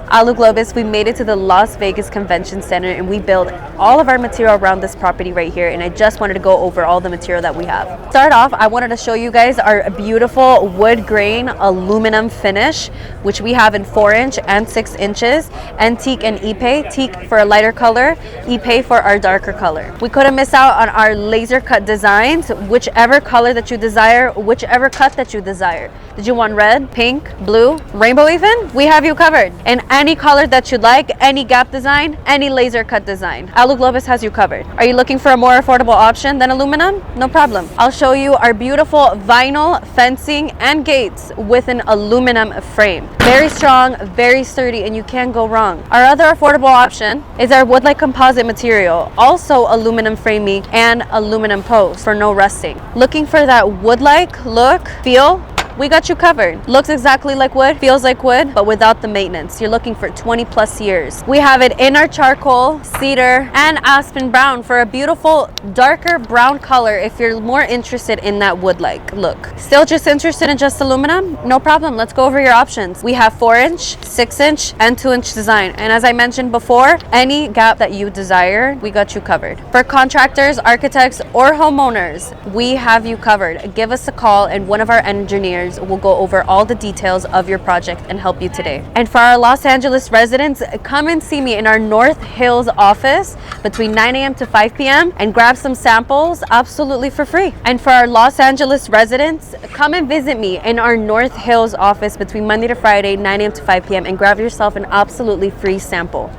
AluGlobus, we made it to the Las Vegas Convention Center and we built all of our material around this property right here, and I just wanted to go over all the material that we have. Start off, I wanted to show you guys our beautiful wood grain aluminum finish, which we have in 4-inch and 6 inches, and teak and ipe. Teak for a lighter color, ipe for our darker color. We couldn't miss out on our laser cut designs, whichever color that you desire, whichever cut that you desire. Did you want red, pink, blue, rainbow even? We have you covered. And any color that you'd like, any gap design, any laser cut design, AluGlobus has you covered. Are you looking for a more affordable option than aluminum? No problem. I'll show you our beautiful vinyl fencing and gates with an aluminum frame. Very strong, very sturdy, and you can't go wrong. Our other affordable option is our wood-like composite material, also aluminum framing and aluminum post for no rusting. Looking for that wood-like look, feel? We got you covered. Looks exactly like wood, feels like wood, but without the maintenance. You're looking for 20 plus years. We have it in our charcoal, cedar, and aspen brown for a beautiful darker brown color if you're more interested in that wood-like look. Still just interested in just aluminum? No problem, let's go over your options. We have 4-inch, 6-inch, and 2-inch design. And as I mentioned before, any gap that you desire, we got you covered. For contractors, architects, or homeowners, we have you covered. Give us a call and one of our engineers will go over all the details of your project and help you today. And for our Los Angeles residents, come and see me in our North Hills office between 9 a.m. to 5 p.m. and grab some samples absolutely for free. And for our Los Angeles residents, come and visit me in our North Hills office between Monday to Friday, 9 a.m. to 5 p.m. and grab yourself an absolutely free sample.